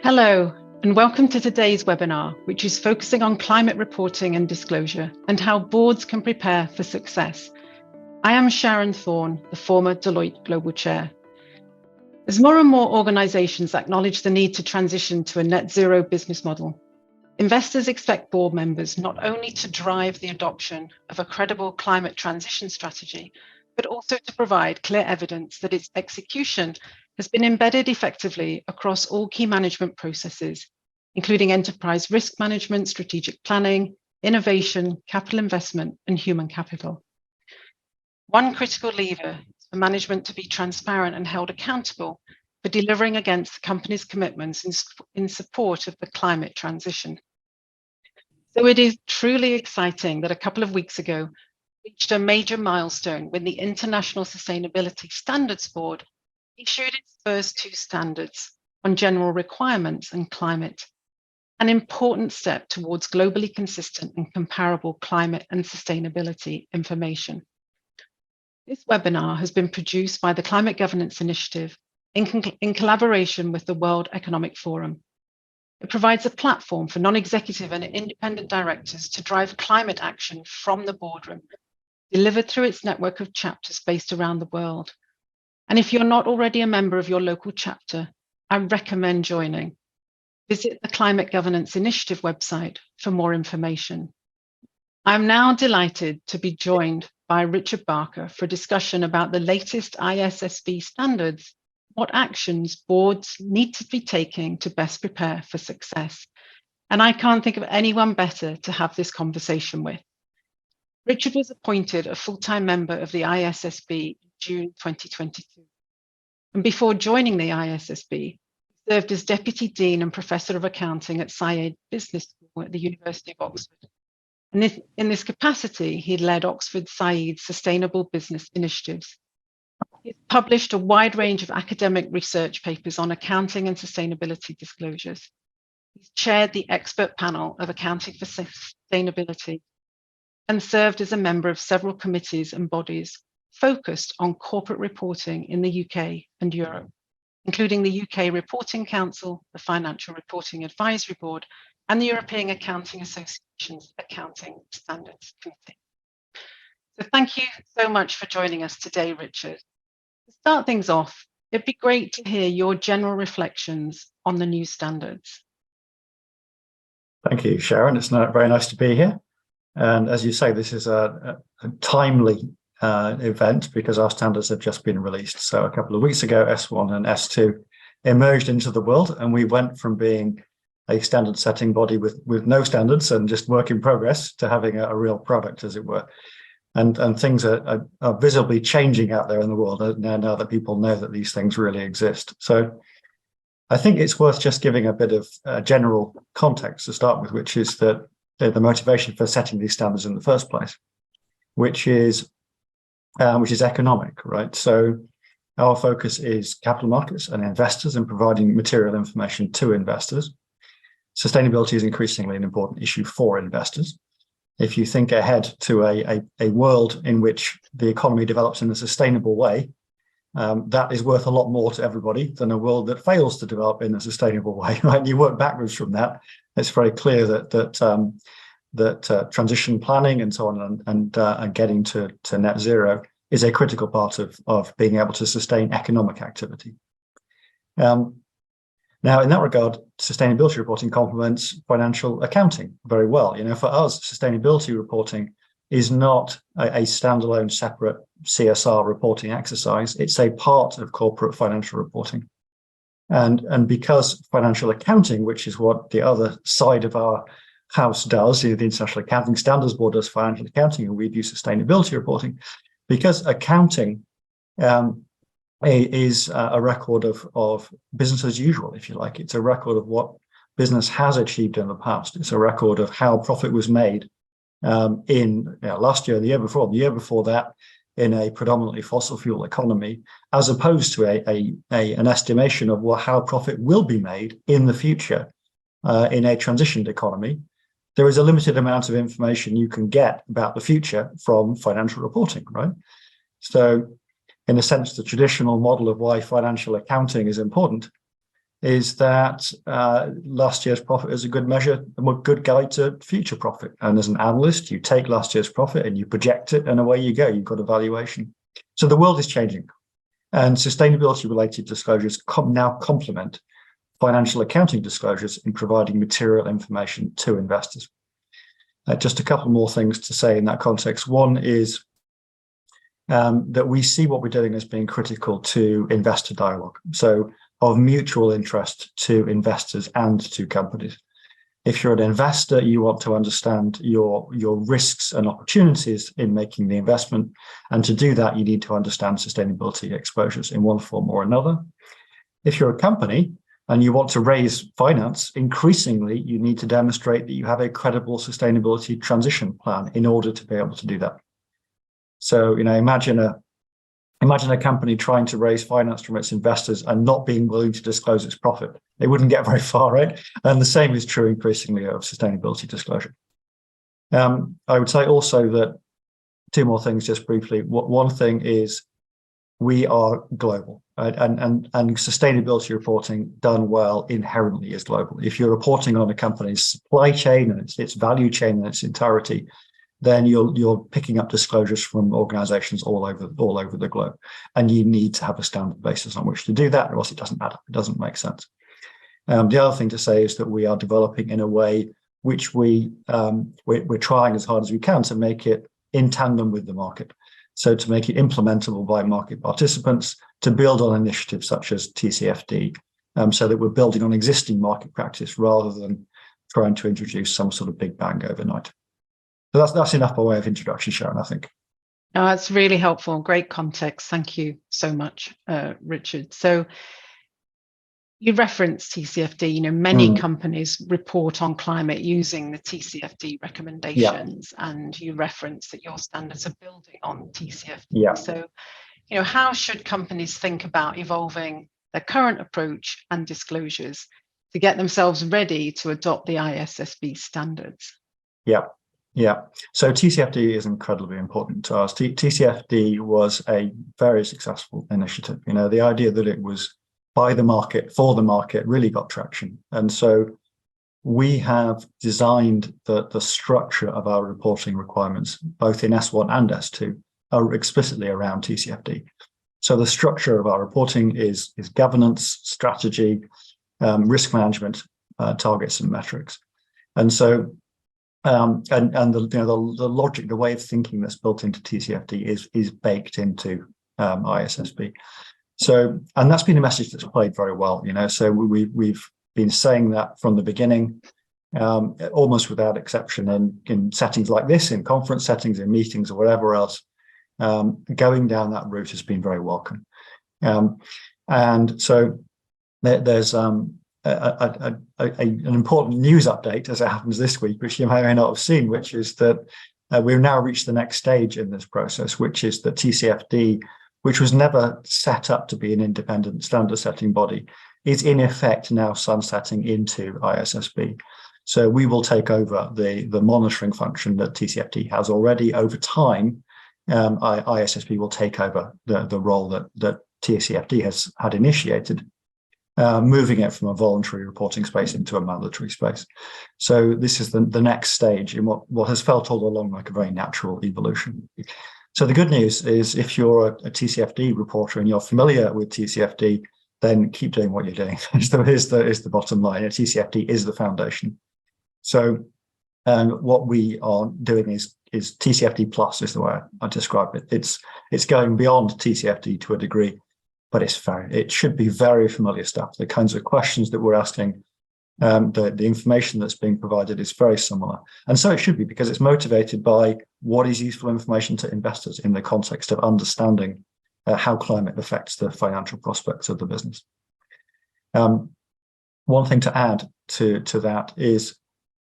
Hello, and welcome to today's webinar, which is focusing on climate reporting and disclosure and how boards can prepare for success. I am Sharon Thorne, the former Deloitte Global Chair. As more and more organisations acknowledge the need to transition to a net zero business model, investors expect board members not only to drive the adoption of a credible climate transition strategy, but also to provide clear evidence that its execution has been embedded effectively across all key management processes, including enterprise risk management, strategic planning, innovation, capital investment, and human capital. One critical lever is for management to be transparent and held accountable for delivering against the company's commitments in support of the climate transition. So it is truly exciting that a couple of weeks ago, reached a major milestone when the International Sustainability Standards Board issued its first two standards on general requirements and climate, an important step towards globally consistent and comparable climate and sustainability information. This webinar has been produced by the Climate Governance Initiative in collaboration with the World Economic Forum. It provides a platform for non-executive and independent directors to drive climate action from the boardroom, delivered through its network of chapters based around the world. And if you're not already a member of your local chapter, I recommend joining. Visit the Climate Governance Initiative website for more information. I'm now delighted to be joined by Richard Barker for a discussion about the latest ISSB standards, what actions boards need to be taking to best prepare for success. And I can't think of anyone better to have this conversation with. Richard was appointed a full-time member of the ISSB in June 2022. And before joining the ISSB, he served as Deputy Dean and Professor of Accounting at Saïd Business School at the University of Oxford. And in this capacity, he led Oxford Saïd's Sustainable Business Initiatives. He's published a wide range of academic research papers on accounting and sustainability disclosures. He's chaired the expert panel of Accounting for Sustainability and served as a member of several committees and bodies focused on corporate reporting in the UK and Europe, including the UK Reporting Council, the Financial Reporting Advisory Board, and the European Accounting Association's Accounting Standards Committee. So thank you so much for joining us today, Richard. To start things off, it'd be great to hear your general reflections on the new standards. Thank you, Sharon. It's very nice to be here. And as you say, this is a timely event because our standards have just been released. So a couple of weeks ago, S1 and S2 emerged into the world, and we went from being a standard setting body with no standards and just work in progress to having a real product, as it were. And things are visibly changing out there in the world now that people know that these things really exist. So I think it's worth just giving a bit of general context to start with, which is that the motivation for setting these standards in the first place, which is economic, right? So our focus is capital markets and investors and providing material information to investors. Sustainability is increasingly an important issue for investors. If you think ahead to a world in which the economy develops in a sustainable way, that is worth a lot more to everybody than a world that fails to develop in a sustainable way, right? You work backwards from that. It's very clear that transition planning and so on and getting to net zero is a critical part of being able to sustain economic activity. Now, in that regard, sustainability reporting complements financial accounting very well. You know, for us, sustainability reporting is not a standalone separate CSR reporting exercise. It's a part of corporate financial reporting. And because financial accounting, which is what the other side of our house does, the International Accounting Standards Board does financial accounting, and we do sustainability reporting, because accounting is a record of business as usual, if you like. It's a record of what business has achieved in the past. It's a record of how profit was made in last year, the year before that, in a predominantly fossil fuel economy, as opposed to an estimation of how profit will be made in the future in a transitioned economy. There is a limited amount of information you can get about the future from financial reporting, right? So in a sense, the traditional model of why financial accounting is important is that last year's profit is a good measure, a good guide to future profit. And as an analyst, you take last year's profit and you project it, and away you go. You've got a valuation. So the world is changing, and sustainability-related disclosures now complement financial accounting disclosures in providing material information to investors. Just a couple more things to say in that context. One is that we see what we're doing as being critical to investor dialogue, so of mutual interest to investors and to companies. If you're an investor, you want to understand your risks and opportunities in making the investment. And to do that, you need to understand sustainability exposures in one form or another. If you're a company and you want to raise finance, increasingly, you need to demonstrate that you have a credible sustainability transition plan in order to be able to do that. So, imagine a company trying to raise finance from its investors and not being willing to disclose its profit. They wouldn't get very far, right? And the same is true increasingly of sustainability disclosure. I would say also that two more things just briefly. One thing is we are global, right? And sustainability reporting done well inherently is global. If you're reporting on a company's supply chain and its value chain in its entirety, then you're picking up disclosures from organizations all over the globe. And you need to have a standard basis on which to do that, or else it doesn't matter. It doesn't make sense. The other thing to say is that we are developing in a way which we're trying as hard as we can to make it in tandem with the market. So to make it implementable by market participants, to build on initiatives such as TCFD, so that we're building on existing market practice rather than trying to introduce some sort of big bang overnight. So that's enough by way of introduction, Sharon, I think. Oh, that's really helpful. Great context. Thank you so much, Richard. So you referenced TCFD. Many companies report on climate using the TCFD recommendations, and you referenced that your standards are building on TCFD. Yeah. So, how should companies think about evolving their current approach and disclosures to get themselves ready to adopt the ISSB standards? Yeah. So TCFD is incredibly important to us. TCFD was a very successful initiative. The idea that it was by the market, for the market, really got traction. And so we have designed the structure of our reporting requirements, both in S1 and S2, are explicitly around TCFD. So the structure of our reporting is governance, strategy, risk management, targets and metrics. And so the logic, the way of thinking that's built into TCFD is baked into ISSB. So, and that's been a message that's played very well. So we've been saying that from the beginning, almost without exception, in settings like this, in conference settings, in meetings, or whatever else. Going down that route has been very welcome. And so there's an important news update, as it happens this week, which you may or may not have seen, which is that we've now reached the next stage in this process, which is that TCFD, which was never set up to be an independent standard setting body, is in effect now sunsetting into ISSB. So we will take over the monitoring function that TCFD has already. Over time, ISSB will take over the role that TCFD has had initiated, moving it from a voluntary reporting space into a mandatory space. So this is the next stage in what has felt all along like a very natural evolution. So the good news is, if you're a TCFD reporter and you're familiar with TCFD, then keep doing what you're doing. is the bottom line. TCFD is the foundation. So what we are doing is TCFD plus is the way I describe it. It's going beyond TCFD to a degree, but it should be very familiar stuff. The kinds of questions that we're asking, the information that's being provided is very similar. And so it should be, because it's motivated by what is useful information to investors in the context of understanding how climate affects the financial prospects of the business. One thing to add to that is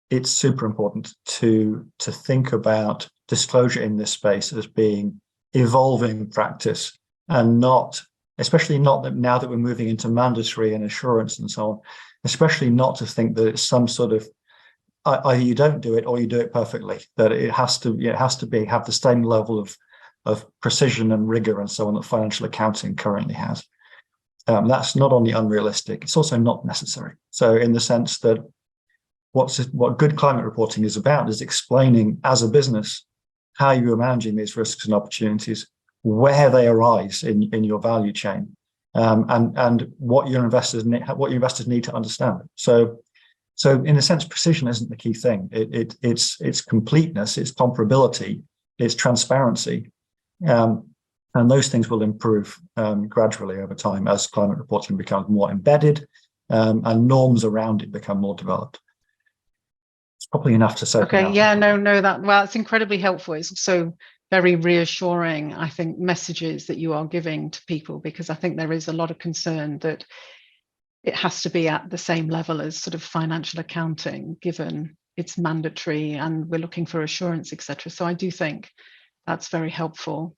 it's super important to think about disclosure in this space as being evolving practice, and especially not that now that we're moving into mandatory and assurance and so on, especially not to think that it's some sort of either you don't do it or you do it perfectly, that it has to have the same level of precision and rigor and so on that financial accounting currently has. That's not only unrealistic, it's also not necessary. So in the sense that what good climate reporting is about is explaining as a business how you are managing these risks and opportunities, where they arise in your value chain, and what your investors need to understand. So in a sense, precision isn't the key thing. It's completeness, it's comparability, it's transparency, and those things will improve gradually over time as climate reporting becomes more embedded, and norms around it become more developed. It's probably enough to say. Okay, yeah, well, it's incredibly helpful. It's also very reassuring, I think, messages that you are giving to people, because I think there is a lot of concern that it has to be at the same level as sort of financial accounting, given it's mandatory and we're looking for assurance, etc. So I do think that's very helpful,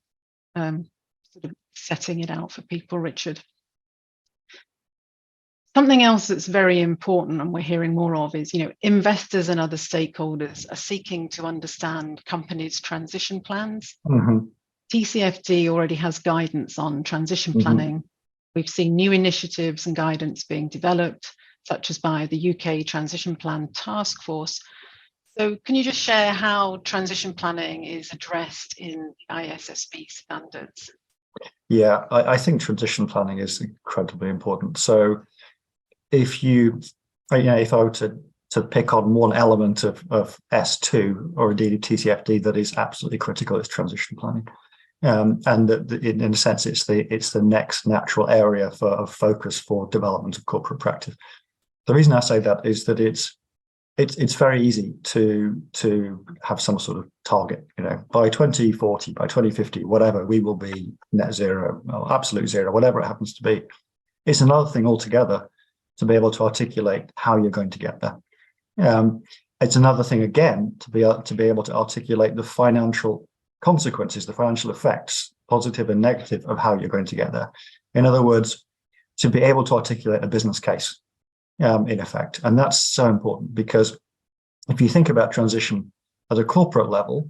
sort of setting it out for people, Richard. Something else that's very important and we're hearing more of is, investors and other stakeholders are seeking to understand companies' transition plans. Mm-hmm. TCFD already has guidance on transition planning. We've seen new initiatives and guidance being developed, such as by the UK Transition Plan Task Force. So can you just share how transition planning is addressed in the ISSB standards? Yeah, I think transition planning is incredibly important. So if I were to pick on one element of S2 or indeed TCFD that is absolutely critical, it's transition planning. And in a sense, it's the next natural area of focus for development of corporate practice. The reason I say that is that it's very easy to have some sort of target. By 2040, by 2050, whatever, we will be net zero, or absolute zero, whatever it happens to be. It's another thing altogether to be able to articulate how you're going to get there. It's another thing again to be able to articulate the financial consequences, the financial effects, positive and negative, of how you're going to get there. In other words, to be able to articulate a business case, in effect. And that's so important, because if you think about transition at a corporate level,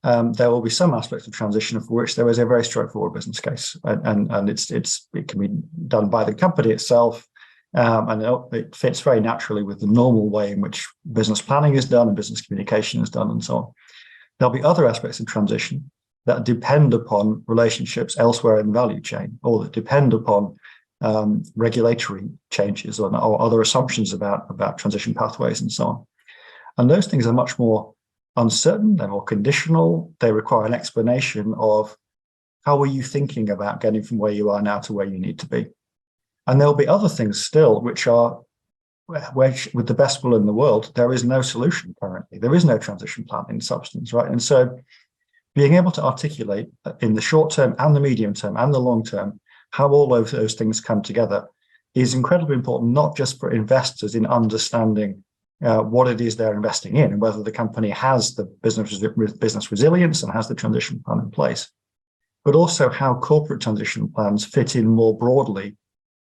there will be some aspects of transition for which there is a very straightforward business case, and it can be done by the company itself, and it fits very naturally with the normal way in which business planning is done and business communication is done, and so on. There'll be other aspects of transition that depend upon relationships elsewhere in the value chain, or that depend upon regulatory changes or other assumptions about transition pathways and so on. And those things are much more uncertain, they're more conditional, they require an explanation of how are you thinking about getting from where you are now to where you need to be. And there'll be other things still which with the best will in the world, there is no solution currently. There is no transition plan in substance, right? And so being able to articulate in the short term and the medium term and the long term how all of those things come together is incredibly important, not just for investors in understanding what it is they're investing in and whether the company has the business resilience and has the transition plan in place, but also how corporate transition plans fit in more broadly,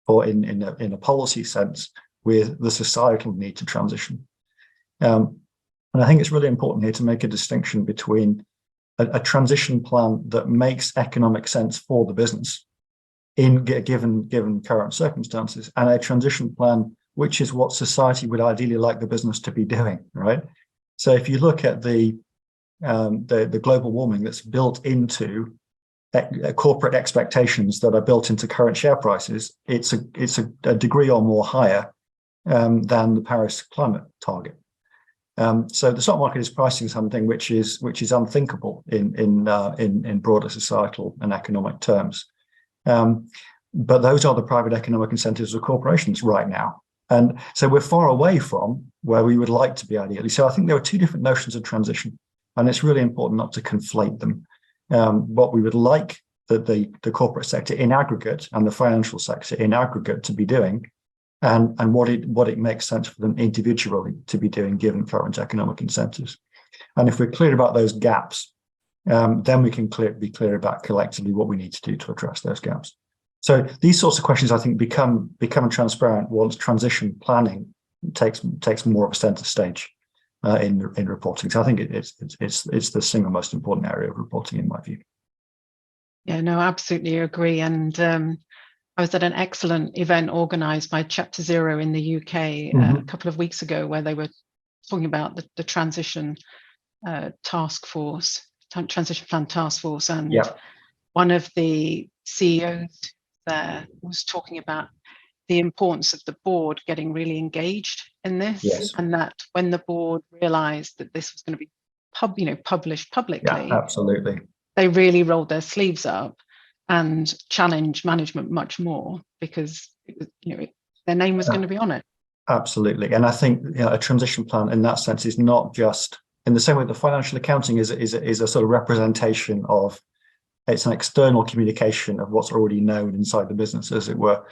or in a policy sense, with the societal need to transition. And I think it's really important here to make a distinction between a transition plan that makes economic sense for the business given current circumstances, and a transition plan which is what society would ideally like the business to be doing, right? So if you look at the global warming that's built into corporate expectations that are built into current share prices, it's a degree or more higher than the Paris climate target. So the stock market is pricing something which is unthinkable in broader societal and economic terms. But those are the private economic incentives of corporations right now. And so we're far away from where we would like to be ideally. So I think there are two different notions of transition, and it's really important not to conflate them. What we would like the corporate sector in aggregate and the financial sector in aggregate to be doing, and what it makes sense for them individually to be doing given current economic incentives. And if we're clear about those gaps, then we can be clear about collectively what we need to do to address those gaps. So these sorts of questions, I think, become transparent once transition planning takes more of a center stage in reporting. So I think it's the single most important area of reporting in my view. Yeah, no, absolutely agree. And I was at an excellent event organised by Chapter Zero in the UK a couple of weeks ago, where they were talking about the transition task force, transition plan task force, and one of the CEOs there was talking about the importance of the board getting really engaged in this, and that when the board realised that this was going to be published publicly, absolutely, they really rolled their sleeves up and challenged management much more, because their name was going to be on it. Absolutely. And I think a transition plan in that sense is not just, in the same way that financial accounting is a sort of representation of, it's an external communication of what's already known inside the business, as it were.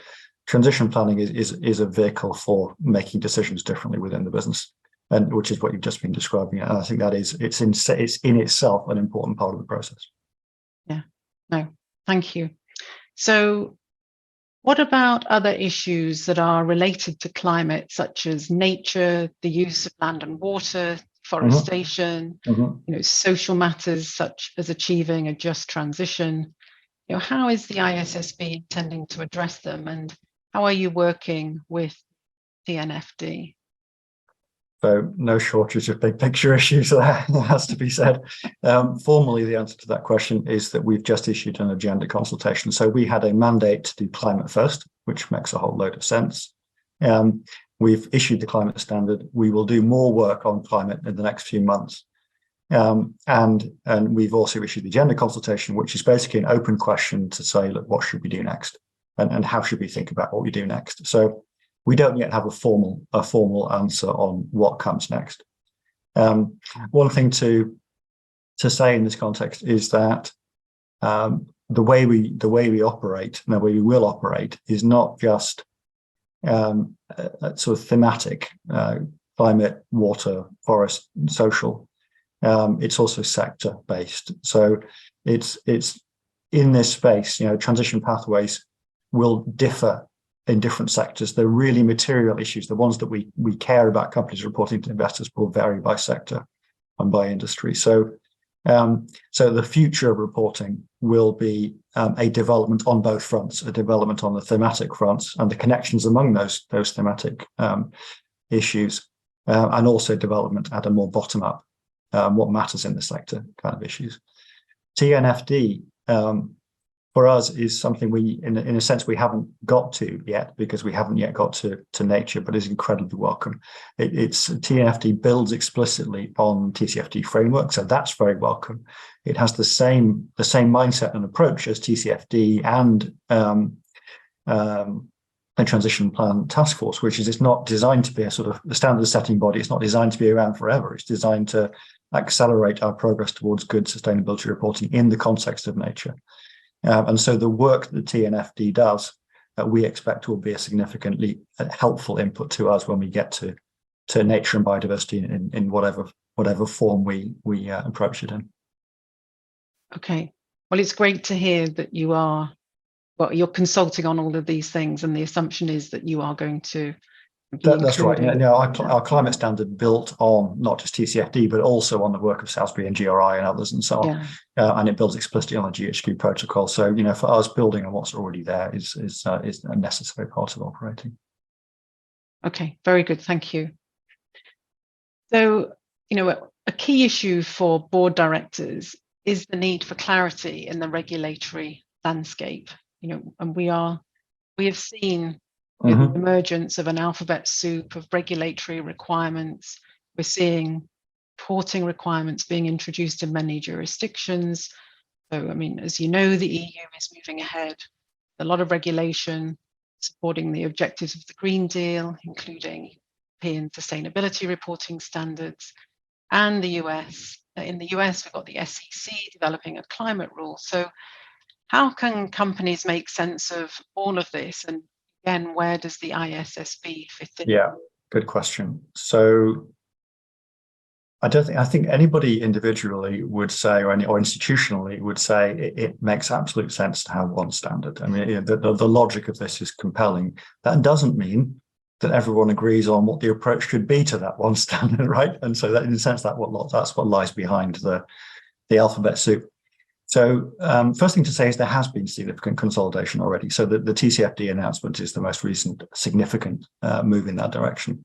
Transition planning is a vehicle for making decisions differently within the business, and which is what you've just been describing. And I think that it's in itself an important part of the process. Yeah, no, thank you. So what about other issues that are related to climate, such as nature, the use of land and water, forestation, social matters such as achieving a just transition? How is the ISSB intending to address them, and how are you working with TCFD? So no shortage of big picture issues there, has to be said. Formally, the answer to that question is that we've just issued an agenda consultation. So we had a mandate to do climate first, which makes a whole load of sense. We've issued the climate standard. We will do more work on climate in the next few months. And we've also issued the agenda consultation, which is basically an open question to say, look, what should we do next? And how should we think about what we do next? So we don't yet have a formal answer on what comes next. One thing to say in this context is that the way we operate, and the way we will operate, is not just sort of thematic, climate, water, forest, social. It's also sector based. So it's in this space. Transition pathways will differ in different sectors. The really material issues, the ones that we care about companies reporting to investors, will vary by sector and by industry. So the future of reporting will be a development on both fronts, a development on the thematic fronts and the connections among those thematic issues, and also development at a more bottom-up, what matters in the sector kind of issues. TCFD, for us, is something we, in a sense, we haven't got to yet, because we haven't yet got to nature, but is incredibly welcome. TCFD builds explicitly on TCFD framework, so that's very welcome. It has the same mindset and approach as TCFD and a transition plan task force, which is, it's not designed to be a sort of a standard setting body. It's not designed to be around forever. It's designed to accelerate our progress towards good sustainability reporting in the context of nature. And so the work that TCFD does, we expect will be a significantly helpful input to us when we get to nature and biodiversity in whatever form we approach it in. Okay. Well, it's great to hear that you're consulting on all of these things, and the assumption is that you are going to That's right. Our climate standard built on not just TCFD, but also on the work of SASB and GRI and others and so on. And it builds explicitly on the GHG protocol. So, for us, building on what's already there is a necessary part of operating. Okay, very good. Thank you. So, a key issue for board directors is the need for clarity in the regulatory landscape. And we have seen the emergence of an alphabet soup of regulatory requirements. We're seeing reporting requirements being introduced in many jurisdictions. So, as you know, the EU is moving ahead. A lot of regulation supporting the objectives of the Green Deal, including European sustainability reporting standards, and the US. In the US, we've got the SEC developing a climate rule. So how can companies make sense of all of this? And again, where does the ISSB fit in? Yeah, good question. So I think anybody individually would say, or institutionally would say, it makes absolute sense to have one standard. The logic of this is compelling. That doesn't mean that everyone agrees on what the approach should be to that one standard, right? And so that, in a sense, that's what lies behind the alphabet soup. So first thing to say is there has been significant consolidation already. So the TCFD announcement is the most recent significant move in that direction.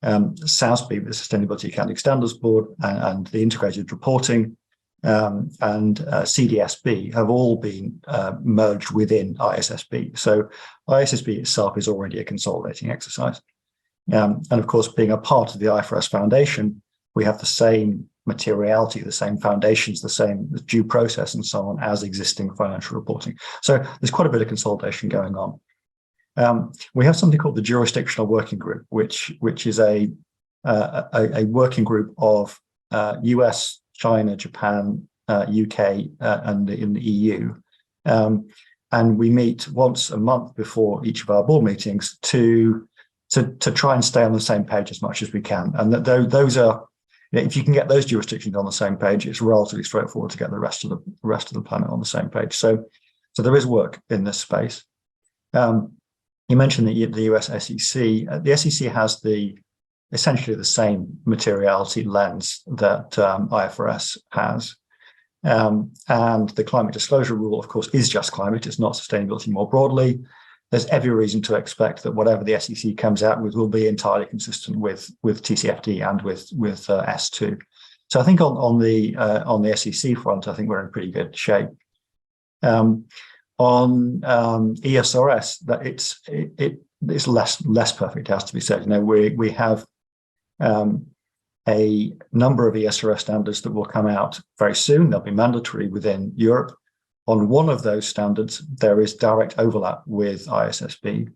SASB, the Sustainability Accounting Standards Board, and the Integrated Reporting and CDSB have all been merged within ISSB. So ISSB itself is already a consolidating exercise. And of course, being a part of the IFRS Foundation, we have the same materiality, the same foundations, the same due process and so on as existing financial reporting. So there's quite a bit of consolidation going on. We have something called the Jurisdictional Working Group, which is a working group of US, China, Japan, UK, and in the EU. And we meet once a month before each of our board meetings to try and stay on the same page as much as we can. And those are, if you can get those jurisdictions on the same page, it's relatively straightforward to get the rest of the planet on the same page. So there is work in this space. You mentioned the US SEC. The SEC has essentially the same materiality lens that IFRS has. And the climate disclosure rule, of course, is just climate. It's not sustainability more broadly. There's every reason to expect that whatever the SEC comes out with will be entirely consistent with TCFD and with S2. So I think on the SEC front, I think we're in pretty good shape. On ESRS, that it's less perfect, it has to be said. We have a number of ESRS standards that will come out very soon. They'll be mandatory within Europe. On one of those standards, there is direct overlap with ISSB.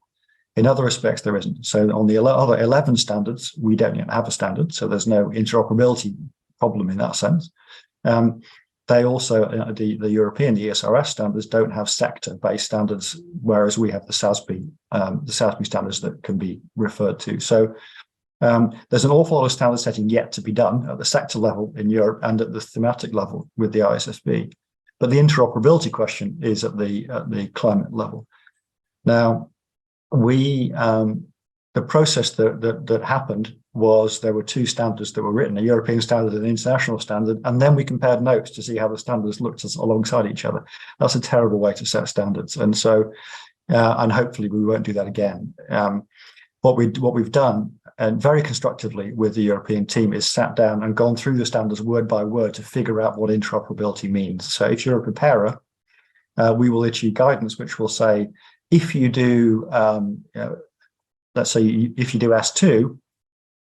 In other respects, there isn't. So on the other 11 standards, we don't yet have a standard, so there's no interoperability problem in that sense. They also, the European ESRS standards don't have sector-based standards, whereas we have the SASB standards that can be referred to. So there's an awful lot of standard setting yet to be done at the sector level in Europe and at the thematic level with the ISSB. But the interoperability question is at the climate level. Now, the process that happened was there were two standards that were written, a European standard and an international standard, and then we compared notes to see how the standards looked alongside each other. That's a terrible way to set standards. And so, and hopefully we won't do that again. What we've done, and very constructively with the European team, is sat down and gone through the standards word by word to figure out what interoperability means. So if you're a preparer, we will issue guidance which will say, if you do, let's say if you do S2,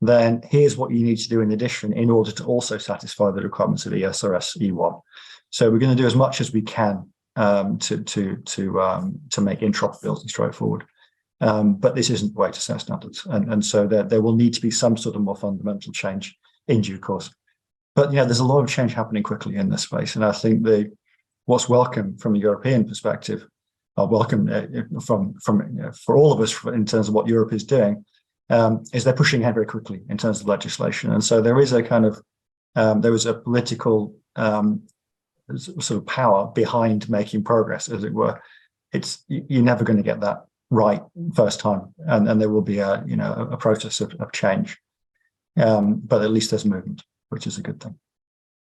then here's what you need to do in addition in order to also satisfy the requirements of ESRS E1. So we're going to do as much as we can to make interoperability straightforward. But this isn't the way to set standards. And so there will need to be some sort of more fundamental change in due course. But there's a lot of change happening quickly in this space. And I think what's welcome from a European perspective, welcome for all of us in terms of what Europe is doing, is they're pushing ahead very quickly in terms of legislation. And so there is a kind of, there was a political sort of power behind making progress, as it were. You're never going to get that right first time, and there will be a process of change. But at least there's movement, which is a good thing.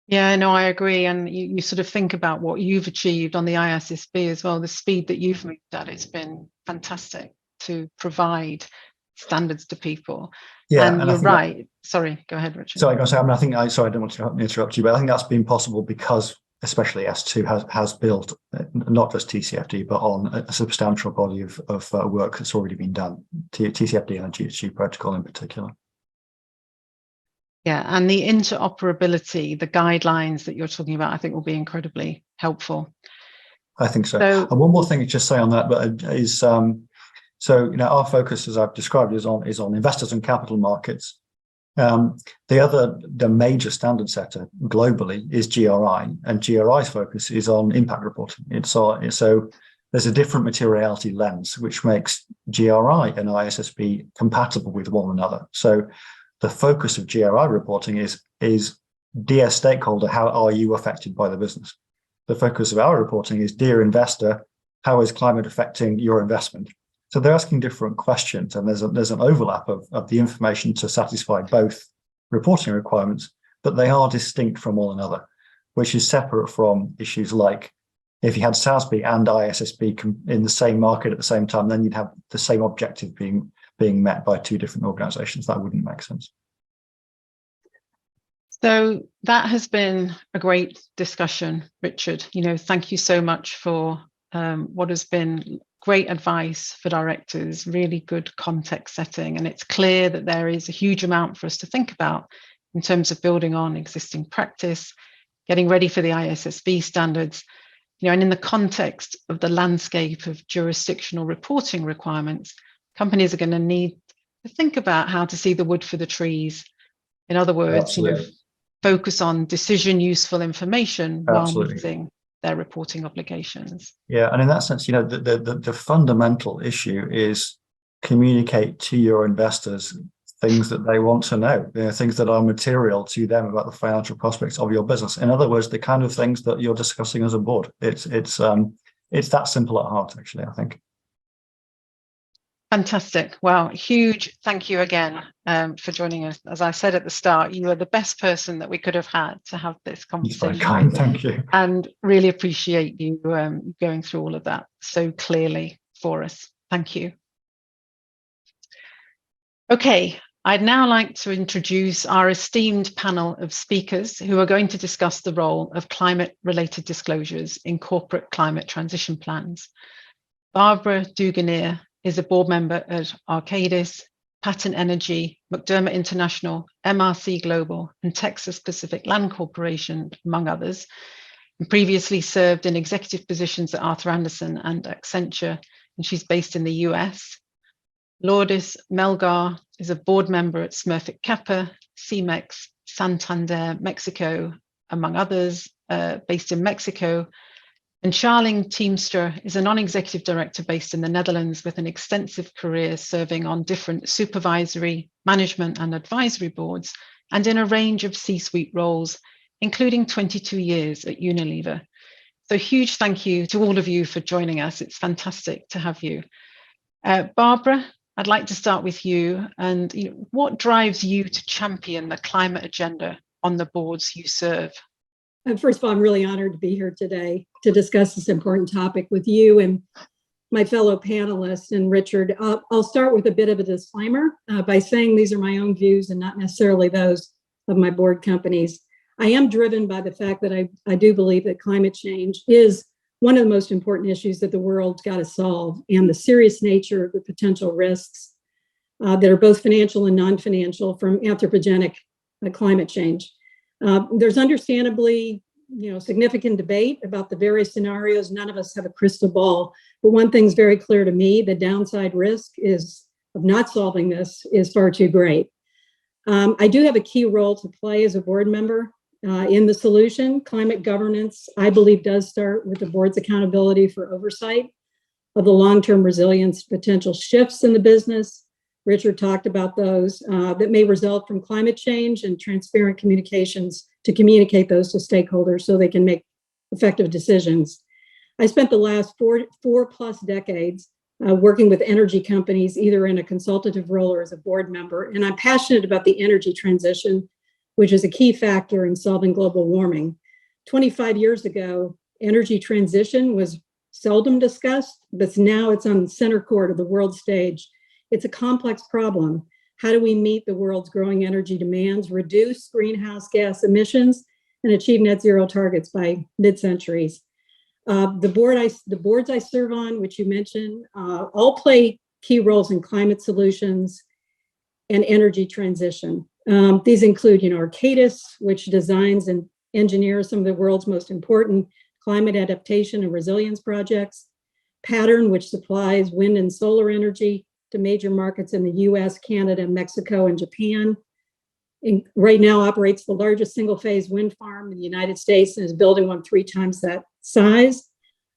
Yeah, no, I agree. And you sort of think about what you've achieved on the ISSB as well, the speed that you've moved at. It's been fantastic to provide standards to people. Yeah, and you're right. Sorry, go ahead, Richard. Sorry, I don't want to interrupt you, but I think that's been possible because especially S2 has built not just TCFD, but on a substantial body of work that's already been done, TCFD and the GHG protocol in particular. Yeah, and the interoperability, the guidelines that you're talking about, I think will be incredibly helpful. I think so. And one more thing to just say on that is, our focus, as I've described, is on investors and capital markets. The major standard setter globally is GRI, and GRI's focus is on impact reporting. So there's a different materiality lens which makes GRI and ISSB compatible with one another. So the focus of GRI reporting is dear stakeholder, how are you affected by the business? The focus of our reporting is dear investor, how is climate affecting your investment? So they're asking different questions, and there's an overlap of the information to satisfy both reporting requirements, but they are distinct from one another. which is separate from issues like if you had SASB and ISSB in the same market at the same time, then you'd have the same objective being met by two different organizations. That wouldn't make sense. So that has been a great discussion, Richard. Thank you so much for what has been great advice for directors, really good context setting. And it's clear that there is a huge amount for us to think about in terms of building on existing practice, getting ready for the ISSB standards, and in the context of the landscape of jurisdictional reporting requirements, companies are going to need to think about how to see the wood for the trees. In other words, focus on decision useful information while meeting their reporting obligations. Yeah, and in that sense, the fundamental issue is communicate to your investors things that they want to know, things that are material to them about the financial prospects of your business. In other words, the kind of things that you're discussing as a board. It's that simple at heart, actually, I think. Fantastic. Well, huge thank you again for joining us. As I said at the start, you are the best person that we could have had to have this conversation. That's very kind, thank you. And really appreciate you going through all of that so clearly for us. Thank you. Okay, I'd now like to introduce our esteemed panel of speakers who are going to discuss the role of climate-related disclosures in corporate climate transition plans. Barbara Duganier is a board member at Arcadis, Patent Energy, McDermott International, MRC Global, and Texas Pacific Land Corporation, among others, and previously served in executive positions at Arthur Andersen and Accenture, and she's based in the US. Lourdes Melgar is a board member at Smurfit Kappa, CEMEX, Santander, Mexico, among others, based in Mexico. And Charling Teamster is a non-executive director based in the Netherlands with an extensive career serving on different supervisory, management and advisory boards and in a range of C-suite roles, including 22 years at Unilever. So huge thank you to all of you for joining us. It's fantastic to have you. Barbara, I'd like to start with you. And what drives you to champion the climate agenda on the boards you serve? First of all, I'm really honored to be here today to discuss this important topic with you and my fellow panelists. And Richard, I'll start with a bit of a disclaimer by saying these are my own views and not necessarily those of my board companies. I am driven by the fact that I do believe that climate change is one of the most important issues that the world's got to solve, and the serious nature of the potential risks that are both financial and non-financial from anthropogenic climate change. There's understandably, significant debate about the various scenarios. None of us have a crystal ball, but one thing's very clear to me: the downside risk of not solving this is far too great. I do have a key role to play as a board member in the solution. Climate governance, I believe, does start with the board's accountability for oversight of the long-term resilience potential shifts in the business. Richard talked about those that may result from climate change, and transparent communications to communicate those to stakeholders so they can make effective decisions. I spent the last four plus decades working with energy companies, either in a consultative role or as a board member, and I'm passionate about the energy transition, which is a key factor in solving global warming. 25 years ago, energy transition was seldom discussed, but now it's on the center court of the world stage. It's a complex problem. How do we meet the world's growing energy demands, reduce greenhouse gas emissions, and achieve net zero targets by mid-centuries? The boards I serve on, which you mentioned, all play key roles in climate solutions and energy transition. These include, Arcadis, which designs and engineers some of the world's most important climate adaptation and resilience projects. Pattern, which supplies wind and solar energy to major markets in the US, Canada, Mexico, and Japan. Right now operates the largest single-phase wind farm in the United States and is building one 3 times that size.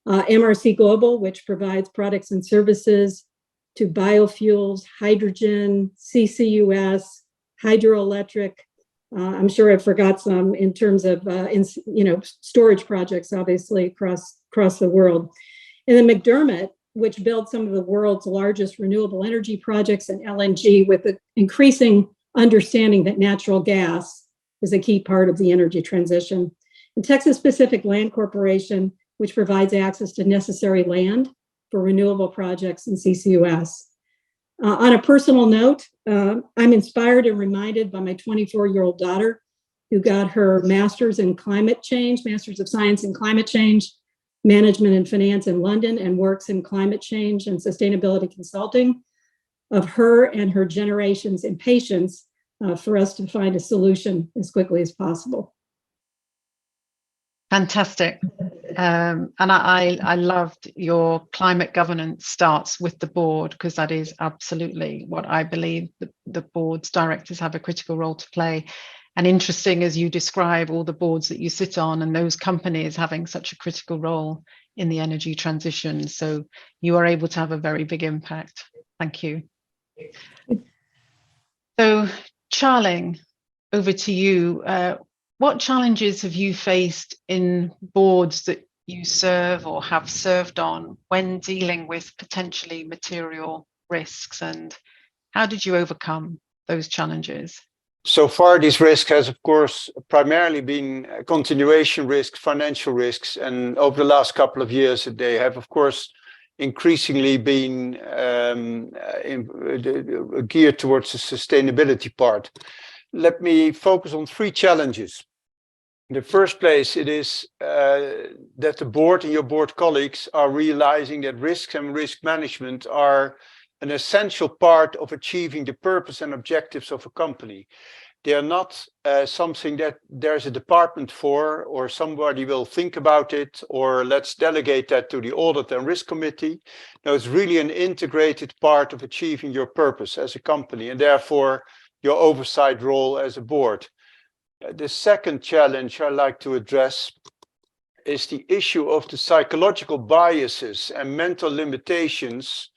MRC Global, which provides products and services to biofuels, hydrogen, CCUS, hydroelectric. I'm sure I forgot some in terms of storage projects, obviously across the world. And then McDermott, which builds some of the world's largest renewable energy projects and LNG, with the increasing understanding that natural gas is a key part of the energy transition. The Texas Pacific Land Corporation, which provides access to necessary land for renewable projects in CCUS. On a personal note, I'm inspired and reminded by my 24-year-old daughter, who got her master's in climate change, Master's of Science in Climate Change, Management and Finance in London, and works in climate change and sustainability consulting, of her and her generation's impatience for us to find a solution as quickly as possible. Fantastic. And I loved your climate governance starts with the board, because that is absolutely what I believe the board's directors have a critical role to play. And interesting as you describe all the boards that you sit on and those companies having such a critical role in the energy transition. So you are able to have a very big impact. Thank you. So Charling, over to you. What challenges have you faced in boards that you serve or have served on when dealing with potentially material risks, and how did you overcome those challenges? So far, this risk has, of course, primarily been continuation risks, financial risks, and over the last couple of years, they have, of course, increasingly been geared towards the sustainability part. Let me focus on three challenges. In the first place, it is that the board and your board colleagues are realizing that risks and risk management are an essential part of achieving the purpose and objectives of a company. They are not something that there's a department for, or somebody will think about it, or let's delegate that to the audit and risk committee. No, it's really an integrated part of achieving your purpose as a company, and therefore your oversight role as a board. The second challenge I like to address is the issue of the psychological biases and mental limitations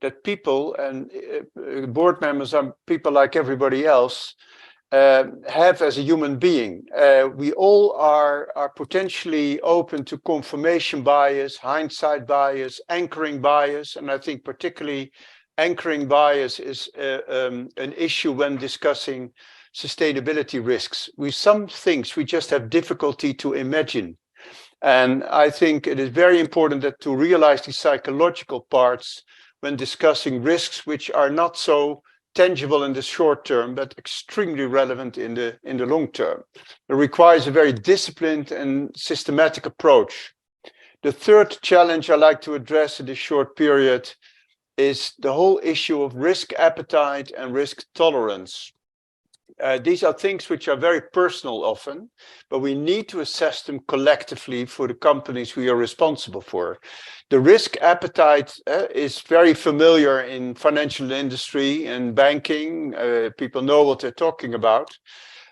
that people and board members are people like everybody else have as a human being. We all are potentially open to confirmation bias, hindsight bias, anchoring bias, and I think particularly anchoring bias is an issue when discussing sustainability risks. Some things we just have difficulty to imagine. And I think it is very important that to realize the psychological parts when discussing risks which are not so tangible in the short term, but extremely relevant in the long term. It requires a very disciplined and systematic approach. The third challenge I like to address in this short period is the whole issue of risk appetite and risk tolerance. These are things which are very personal often, but we need to assess them collectively for the companies we are responsible for. The risk appetite is very familiar in financial industry and banking. People know what they're talking about,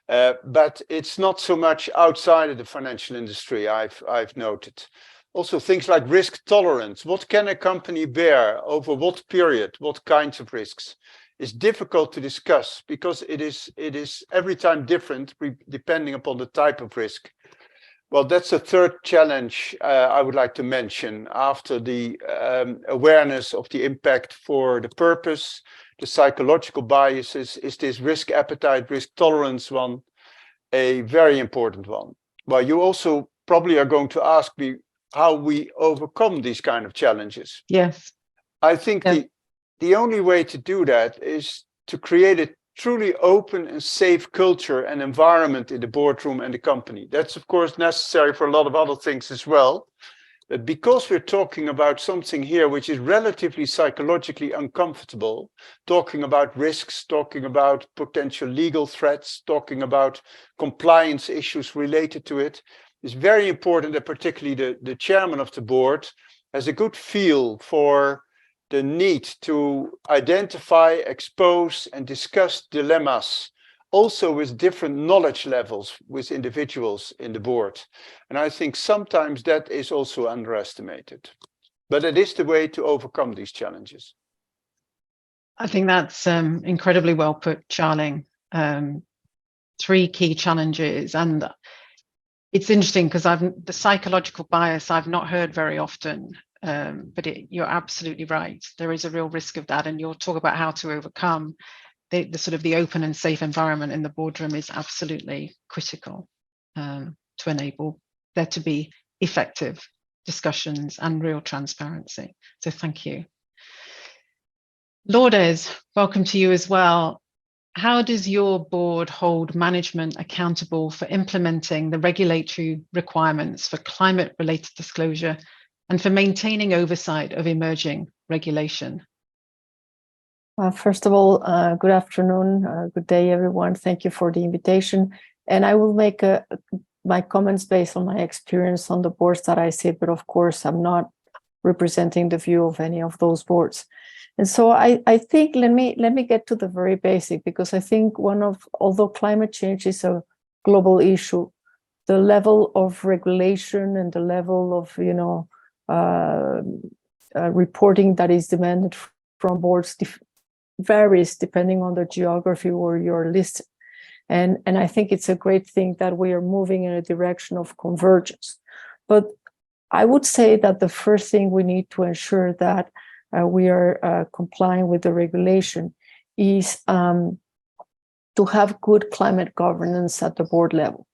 but it's not so much outside of the financial industry, I've noted. Also things like risk tolerance. What can a company bear over what period, what kinds of risks? Is difficult to discuss because it is every time different depending upon the type of risk. Well, that's the third challenge I would like to mention after the awareness of the impact for the purpose, the psychological biases. Is this risk appetite, risk tolerance one a very important one? Well, you also probably are going to ask me how we overcome these kind of challenges. Yes. I think the only way to do that is to create a truly open and safe culture and environment in the boardroom and the company. That's, of course, necessary for a lot of other things as well. But because we're talking about something here which is relatively psychologically uncomfortable, talking about risks, talking about potential legal threats, talking about compliance issues related to it, it's very important that particularly the chairman of the board has a good feel for the need to identify, expose, and discuss dilemmas, also with different knowledge levels with individuals in the board. And I think sometimes that is also underestimated. But it is the way to overcome these challenges. I think that's incredibly well put, Charling. Three key challenges. And it's interesting because the psychological bias I've not heard very often. But you're absolutely right. There is a real risk of that, and you'll talk about how to overcome the sort of the open and safe environment in the boardroom is absolutely critical to enable there to be effective discussions and real transparency. So thank you. Lourdes, welcome to you as well. How does your board hold management accountable for implementing the regulatory requirements for climate-related disclosure and for maintaining oversight of emerging regulation? First of all, good afternoon, good day, everyone. Thank you for the invitation. And I will make my comments based on my experience on the boards that I sit, but of course, I'm not representing the view of any of those boards. And so I think let me get to the very basic, because I think although climate change is a global issue, the level of regulation and the level of reporting that is demanded from boards varies depending on the geography where you're listed. And I think it's a great thing that we are moving in a direction of convergence. But I would say that the first thing we need to ensure that we are complying with the regulation is to have good climate governance at the board level.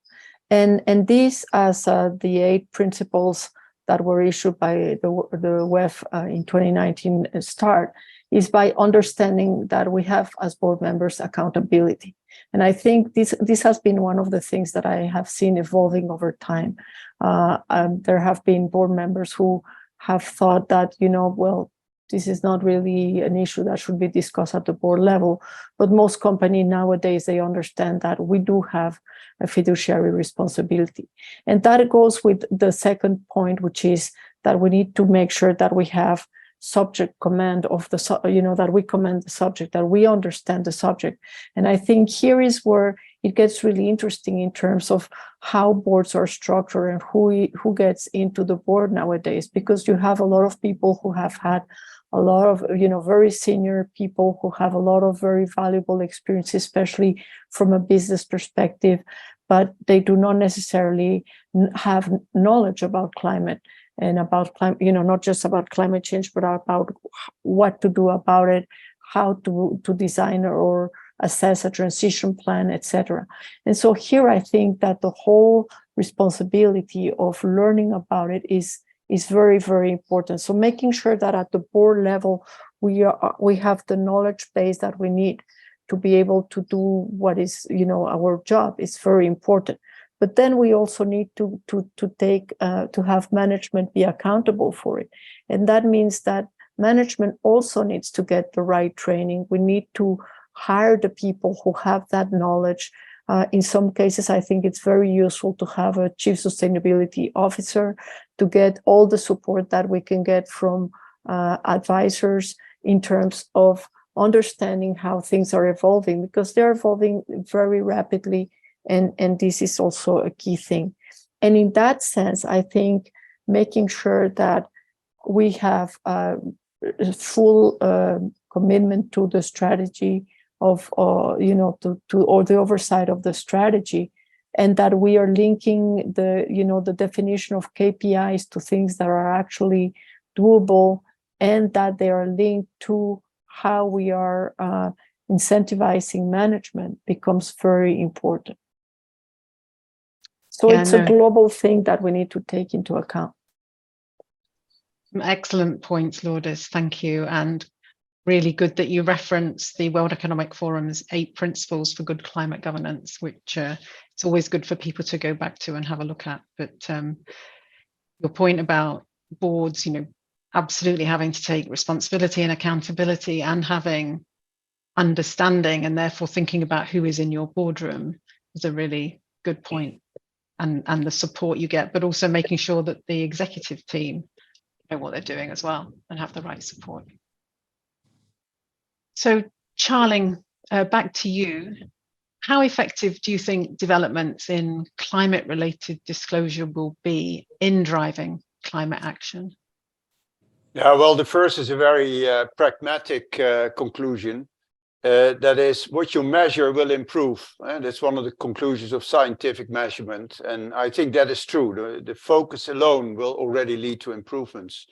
And this, as the 8 principles that were issued by the WEF in 2019 start, is by understanding that we have as board members accountability. And I think this has been one of the things that I have seen evolving over time. There have been board members who have thought that, well, this is not really an issue that should be discussed at the board level. But most companies nowadays, they understand that we do have a fiduciary responsibility. And that goes with the second point, which is that we need to make sure that we have subject command of the, that we command the subject, that we understand the subject. And I think here is where it gets really interesting in terms of how boards are structured and who gets into the board nowadays, because you have a lot of people who have had a lot of, very senior people who have a lot of very valuable experience, especially from a business perspective, but they do not necessarily have knowledge about climate and about climate, not just about climate change, but about what to do about it, how to design or assess a transition plan, etc. And so here I think that the whole responsibility of learning about it is very, very important. So making sure that at the board level, we have the knowledge base that we need to be able to do what is, our job is very important. But then we also need to have management be accountable for it. And that means that management also needs to get the right training. We need to hire the people who have that knowledge. In some cases, I think it's very useful to have a chief sustainability officer to get all the support that we can get from advisors in terms of understanding how things are evolving, because they're evolving very rapidly. And this is also a key thing. And in that sense, I think making sure that we have full commitment to the strategy of, or the oversight of the strategy, and that we are linking the definition of KPIs to things that are actually doable, and that they are linked to how we are incentivizing management becomes very important. So it's a global thing that we need to take into account. Excellent points, Lourdes. Thank you. And really good that you reference the World Economic Forum's 8 principles for good climate governance, which it's always good for people to go back to and have a look at. But your point about boards, absolutely having to take responsibility and accountability and having understanding, and therefore thinking about who is in your boardroom, is a really good point. And the support you get, but also making sure that the executive team know what they're doing as well and have the right support. So Charling, back to you. How effective do you think developments in climate-related disclosure will be in driving climate action? Yeah, well, the first is a very pragmatic conclusion. That is, what you measure will improve. That's one of the conclusions of scientific measurement. And I think that is true. The focus alone will already lead to improvements.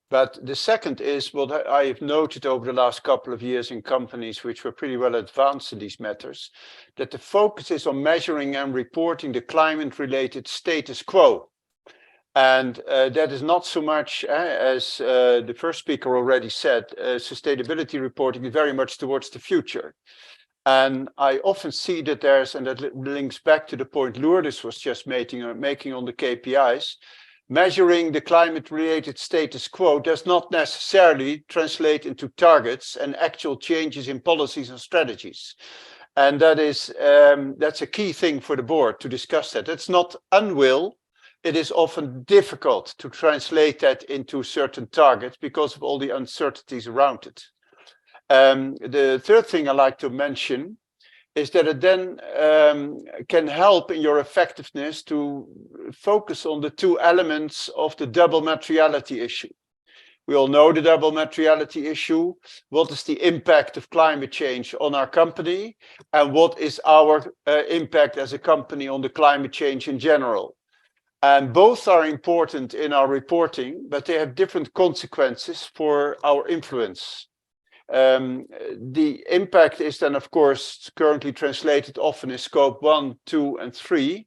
But the second is what I have noted over the last couple of years in companies which were pretty well advanced in these matters, that the focus is on measuring and reporting the climate-related status quo. And that is not so much, as the first speaker already said, sustainability reporting is very much towards the future. And I often see that there's, and that links back to the point Lourdes was just making on the KPIs, measuring the climate-related status quo does not necessarily translate into targets and actual changes in policies and strategies. And that's a key thing for the board to discuss that. It's not unwill. It is often difficult to translate that into certain targets because of all the uncertainties around it. The third thing I like to mention is that it then can help in your effectiveness to focus on the two elements of the double materiality issue. We all know the double materiality issue. What is the impact of climate change on our company? And what is our impact as a company on the climate change in general? And both are important in our reporting, but they have different consequences for our influence. The impact is then, of course, currently translated often in scope 1, 2, and 3.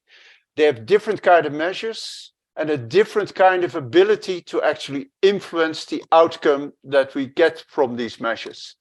They have different kind of measures and a different kind of ability to actually influence the outcome that we get from these measures.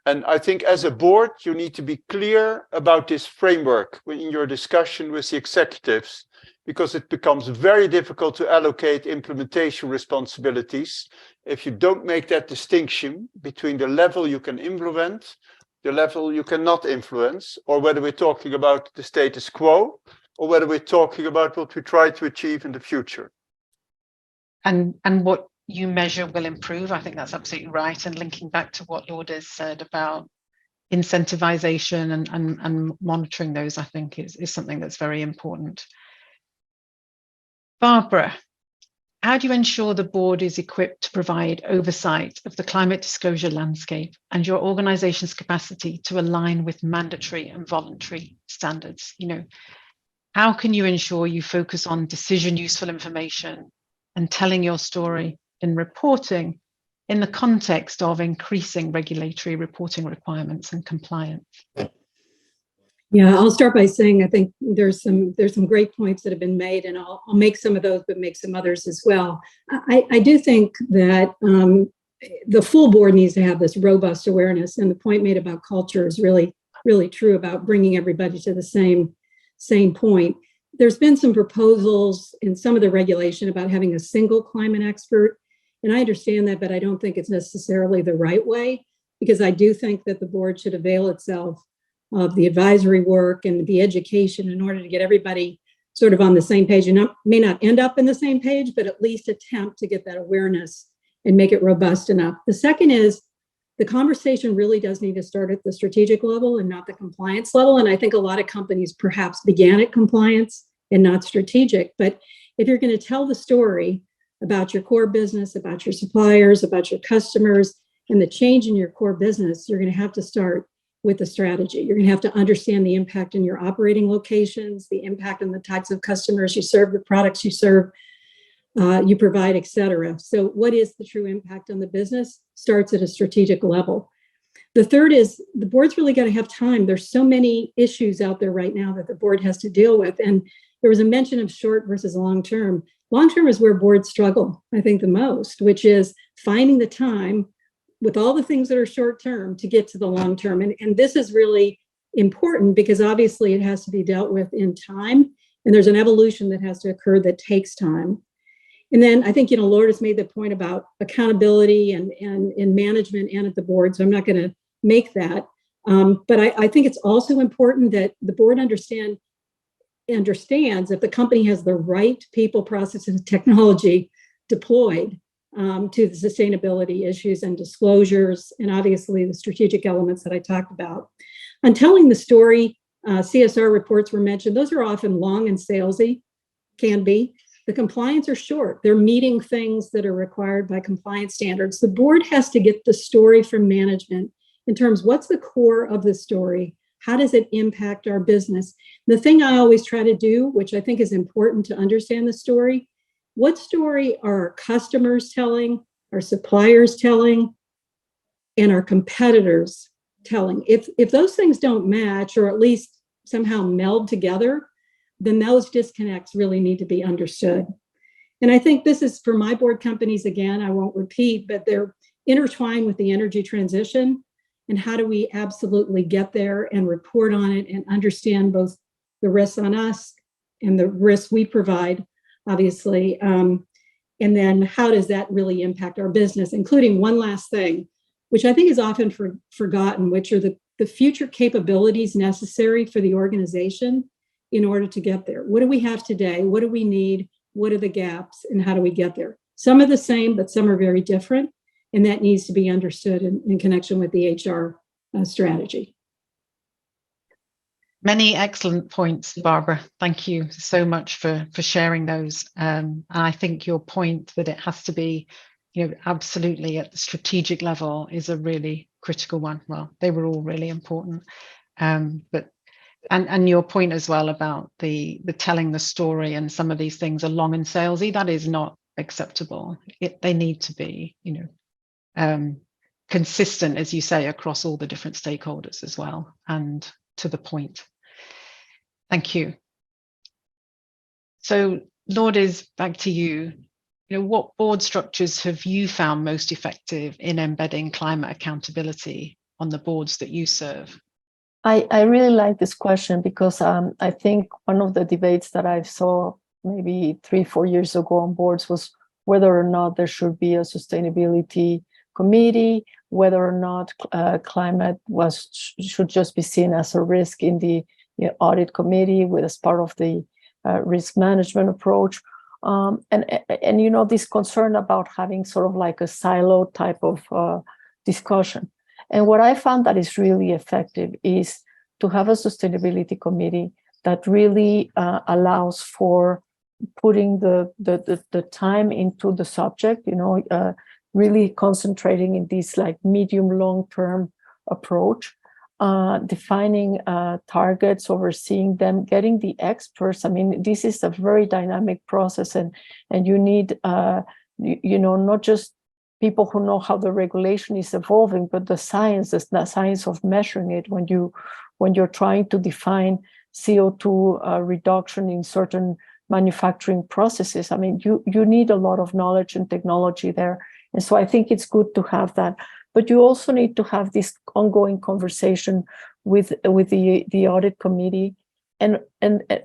And I think as a board, you need to be clear about this framework in your discussion with the executives, because it becomes very difficult to allocate implementation responsibilities if you don't make that distinction between the level you can implement, the level you cannot influence, or whether we're talking about the status quo, or whether we're talking about what we try to achieve in the future. And what you measure will improve. I think that's absolutely right. And linking back to what Lourdes said about incentivization and monitoring those, I think is something that's very important. Barbara, how do you ensure the board is equipped to provide oversight of the climate disclosure landscape and your organization's capacity to align with mandatory and voluntary standards? You know, how can you ensure you focus on decision useful information and telling your story in reporting in the context of increasing regulatory reporting requirements and compliance? Yeah, I'll start by saying I think there's some great points that have been made, and I'll make some of those, but make some others as well. I do think that the full board needs to have this robust awareness, and the point made about culture is really, really true about bringing everybody to the same point. There's been some proposals in some of the regulation about having a single climate expert, and I understand that, but I don't think it's necessarily the right way, because I do think that the board should avail itself of the advisory work and the education in order to get everybody sort of on the same page. And may not end up in the same page, but at least attempt to get that awareness and make it robust enough. The second is the conversation really does need to start at the strategic level and not the compliance level. And I think a lot of companies perhaps began at compliance and not strategic. But if you're going to tell the story about your core business, about your suppliers, about your customers, and the change in your core business, you're going to have to start with the strategy. You're going to have to understand the impact in your operating locations, the impact on the types of customers you serve, the products you serve, you provide, et cetera. So what is the true impact on the business? Starts at a strategic level. The third is the board's really got to have time. There's so many issues out there right now that the board has to deal with. And there was a mention of short versus long term. Long term is where boards struggle, I think, the most, which is finding the time with all the things that are short term to get to the long term. And this is really important because obviously it has to be dealt with in time. And there's an evolution that has to occur that takes time. And then I think, Lourdes made the point about accountability and in management and at the board. So I'm not going to make that. But I think it's also important that the board understands if the company has the right people, processes, and technology deployed to the sustainability issues and disclosures, and obviously the strategic elements that I talked about. On telling the story, CSR reports were mentioned. Those are often long and salesy, can be. The compliance are short. They're meeting things that are required by compliance standards. The board has to get the story from management in terms of what's the core of the story? How does it impact our business? The thing I always try to do, which I think is important to understand the story, what story are our customers telling, our suppliers telling, and our competitors telling? If those things don't match, or at least somehow meld together, then those disconnects really need to be understood. And I think this is for my board companies, again, I won't repeat, but they're intertwined with the energy transition. And how do we absolutely get there and report on it and understand both the risks on us and the risks we provide, obviously. And then how does that really impact our business, including one last thing, which I think is often forgotten, which are the future capabilities necessary for the organization in order to get there. What do we have today? What do we need? What are the gaps? And how do we get there? Some are the same, but some are very different. And that needs to be understood in connection with the HR strategy. Many excellent points, Barbara. Thank you so much for sharing those. And I think your point that it has to be, absolutely at the strategic level is a really critical one. Well, they were all really important, but your point as well about the telling the story and some of these things are long and salesy. That is not acceptable. They need to be, consistent, as you say, across all the different stakeholders as well, and to the point. Thank you. So, Lourdes, back to you. What board structures have you found most effective in embedding climate accountability on the boards that you serve? I really like this question because I think one of the debates that I saw maybe 3-4 years ago on boards was whether or not there should be a sustainability committee, whether or not climate should just be seen as a risk in the audit committee as part of the risk management approach. And this concern about having sort of like a silo type of discussion. And what I found that is really effective is to have a sustainability committee that really allows for putting the time into the subject, really concentrating in this like medium long-term approach, defining targets, overseeing them, getting the experts. I mean, this is a very dynamic process, and you need not just people who know how the regulation is evolving, but the science of measuring it when you're trying to define CO2 reduction in certain manufacturing processes. I mean, you need a lot of knowledge and technology there. And so I think it's good to have that. But you also need to have this ongoing conversation with the audit committee, and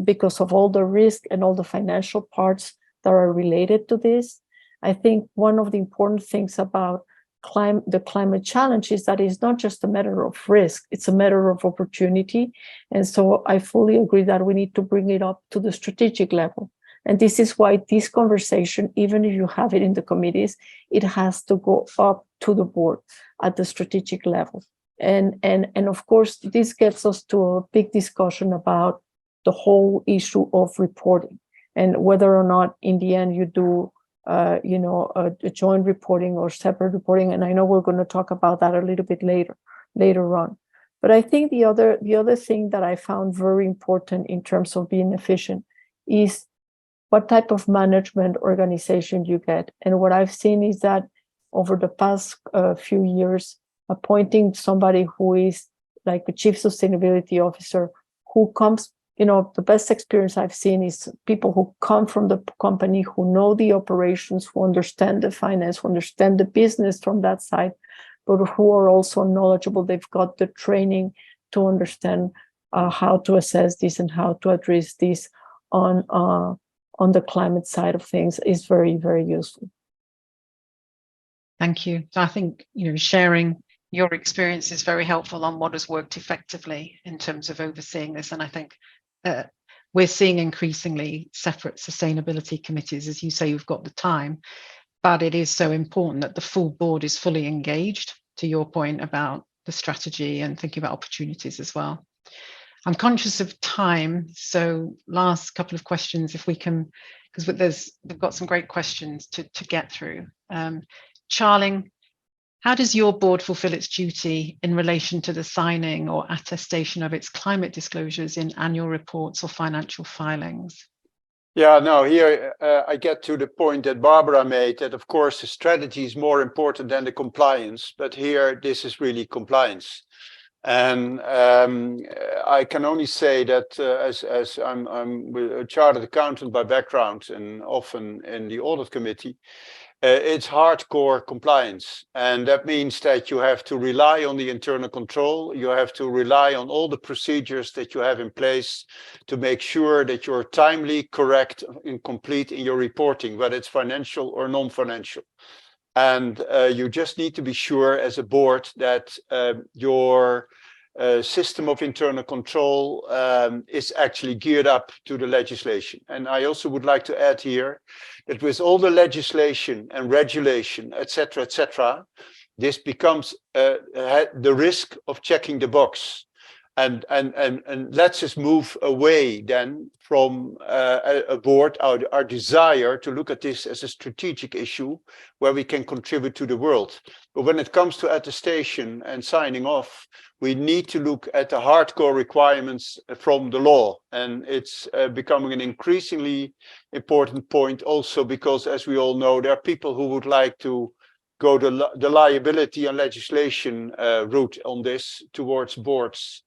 because of all the risk and all the financial parts that are related to this. I think one of the important things about the climate challenge is that it's not just a matter of risk, it's a matter of opportunity. And so I fully agree that we need to bring it up to the strategic level. And this is why this conversation, even if you have it in the committees, it has to go up to the board at the strategic level. And of course, this gets us to a big discussion about the whole issue of reporting and whether or not in the end you do a joint reporting or separate reporting. And I know we're going to talk about that a little bit later on. But I think the other thing that I found very important in terms of being efficient is what type of management organization you get. And what I've seen is that over the past few years, appointing somebody who is like a chief sustainability officer who comes, the best experience I've seen is people who come from the company, who know the operations, who understand the finance, who understand the business from that side, but who are also knowledgeable. They've got the training to understand how to assess this and how to address this on the climate side of things is very, very useful. Thank you. So I think, sharing your experience is very helpful on what has worked effectively in terms of overseeing this. And I think we're seeing increasingly separate sustainability committees. As you say, you've got the time, but it is so important that the full board is fully engaged, to your point about the strategy and thinking about opportunities as well. I'm conscious of time, so last couple of questions, if we can, because we've got some great questions to get through. Charling, how does your board fulfill its duty in relation to the signing or attestation of its climate disclosures in annual reports or financial filings? Yeah, no, here I get to the point that Barbara made, that of course the strategy is more important than the compliance, but here this is really compliance. And I can only say that as I'm a chartered accountant by background and often in the audit committee, it's hardcore compliance. And that means that you have to rely on the internal control. You have to rely on all the procedures that you have in place to make sure that you're timely, correct, and complete in your reporting, whether it's financial or non-financial. And you just need to be sure as a board that your system of internal control is actually geared up to the legislation. And I also would like to add here that with all the legislation and regulation, etc., this becomes the risk of checking the box. And let's just move away then from a board, our desire to look at this as a strategic issue where we can contribute to the world. But when it comes to attestation and signing off, we need to look at the hardcore requirements from the law. And it's becoming an increasingly important point also because, as we all know, there are people who would like to go the liability and legislation route on this towards boards.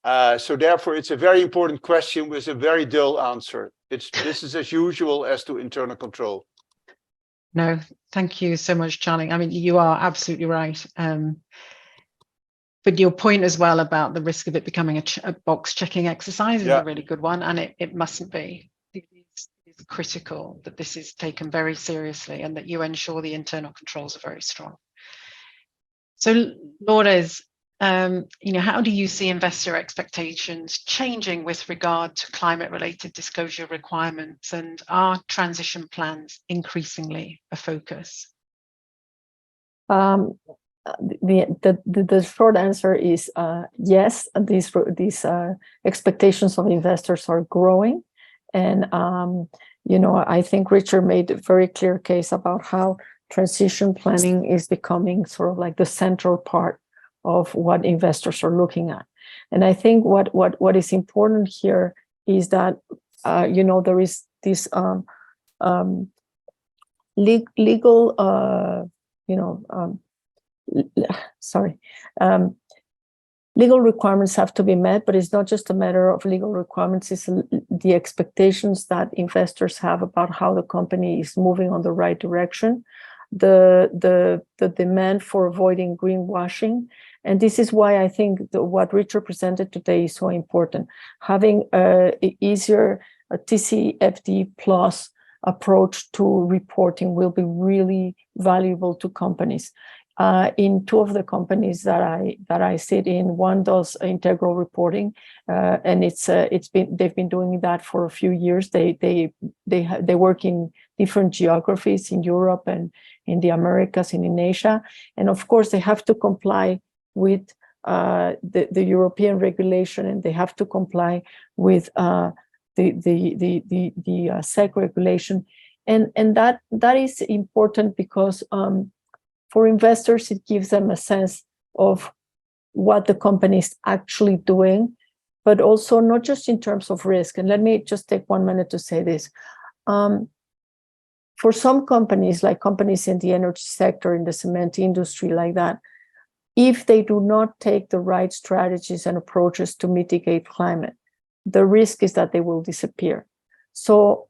So therefore, it's a very important question with a very dull answer. This is as usual as to internal control. No, thank you so much, Charlie. I mean, you are absolutely right. But your point as well about the risk of it becoming a box checking exercise is a really good one, and it mustn't be. It's critical that this is taken very seriously and that you ensure the internal controls are very strong. So, Lourdes, how do you see investor expectations changing with regard to climate-related disclosure requirements, and are transition plans increasingly a focus? The short answer is yes. These expectations of investors are growing, and I think Richard made a very clear case about how transition planning is becoming sort of like the central part of what investors are looking at. And I think what is important here is that there is this legal requirements have to be met, but it's not just a matter of legal requirements, it's the expectations that investors have about how the company is moving on the right direction, the demand for avoiding greenwashing. And this is why I think what Richard presented today is so important. Having a TCFD plus approach to reporting will be really valuable to companies. In two of the companies that I sit in, one does integral reporting, and they've been doing that for a few years. They work in different geographies in Europe and in the Americas and in Asia, and of course they have to comply with the European regulation, and they have to comply with the SEC regulation, and that is important because for investors, it gives them a sense of what the company is actually doing, but also not just in terms of risk. And let me just take 1 minute to say this. For some companies, like companies in the energy sector, in the cement industry like that, if they do not take the right strategies and approaches to mitigate climate, the risk is that they will disappear. So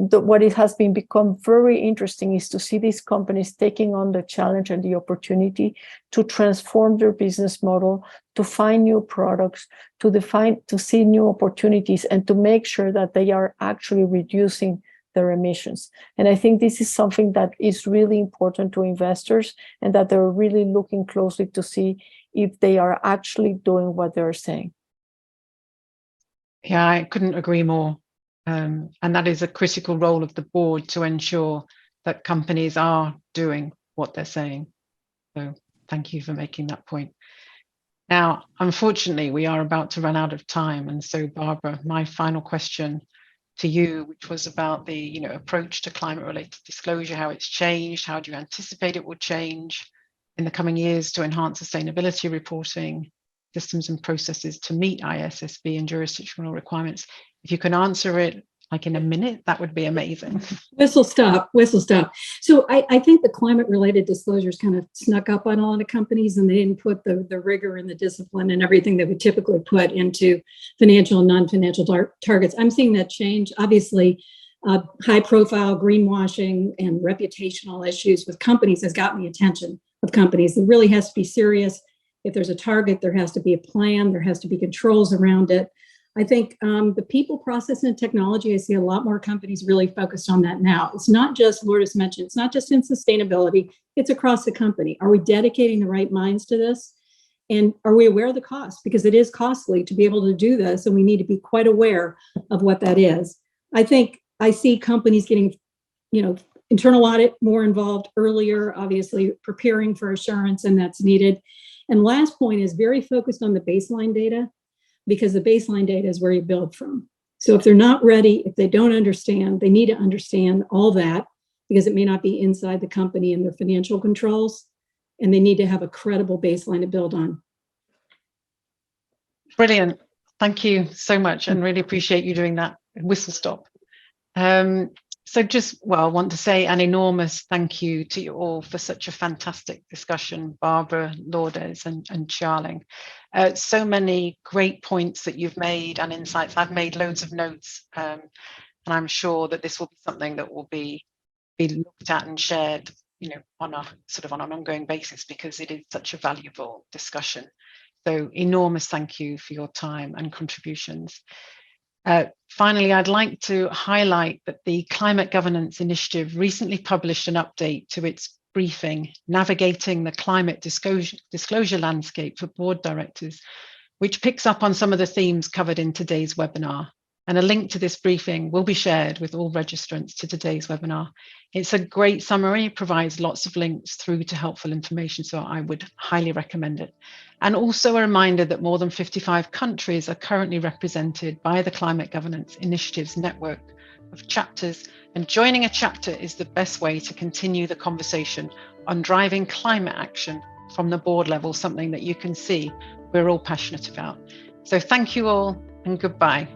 what it has become very interesting is to see these companies taking on the challenge and the opportunity to transform their business model, to find new products, to see new opportunities, and to make sure that they are actually reducing their emissions. And I think this is something that is really important to investors, and that they're really looking closely to see if they are actually doing what they're saying. Yeah, I couldn't agree more. And that is a critical role of the board to ensure that companies are doing what they're saying. So thank you for making that point. Now, unfortunately, we are about to run out of time. And so, Barbara, my final question to you, which was about the approach to climate-related disclosure, how it's changed, how do you anticipate it will change in the coming years to enhance sustainability reporting, systems and processes to meet ISSB and jurisdictional requirements. If you can answer it like in a minute, that would be amazing. Whistle stop. So I think the climate-related disclosures kind of snuck up on a lot of companies, and they didn't put the rigor and the discipline and everything that we typically put into financial and non-financial targets. I'm seeing that change. Obviously, high-profile greenwashing and reputational issues with companies has gotten the attention of companies. It really has to be serious. If there's a target, there has to be a plan. There has to be controls around it. I think the people, process, and technology, I see a lot more companies really focused on that now. It's not just, Lourdes mentioned, it's not just in sustainability, it's across the company. Are we dedicating the right minds to this? And are we aware of the cost? Because it is costly to be able to do this, and we need to be quite aware of what that is. I think I see companies getting, internal audit more involved earlier, obviously preparing for assurance, and that's needed. And last point is very focused on the baseline data, because the baseline data is where you build from. So if they're not ready, if they don't understand, they need to understand all that, because it may not be inside the company and their financial controls, and they need to have a credible baseline to build on. Brilliant. Thank you so much, and really appreciate you doing that whistle stop. So I want to say an enormous thank you to you all for such a fantastic discussion, Barbara, Lourdes, and Xiaoling. So many great points that you've made and insights. I've made loads of notes, and I'm sure that this will be something that will be looked at and shared, on an ongoing basis, because it is such a valuable discussion. So enormous thank you for your time and contributions. Finally, I'd like to highlight that the Climate Governance Initiative recently published an update to its briefing, Navigating the Climate Disclosure Landscape for Board Directors, which picks up on some of the themes covered in today's webinar. And a link to this briefing will be shared with all registrants to today's webinar. It's a great summary, provides lots of links through to helpful information, so I would highly recommend it. And also a reminder that more than 55 countries are currently represented by the Climate Governance Initiative's network of chapters, and joining a chapter is the best way to continue the conversation on driving climate action from the board level, something that you can see we're all passionate about. So thank you all, and goodbye.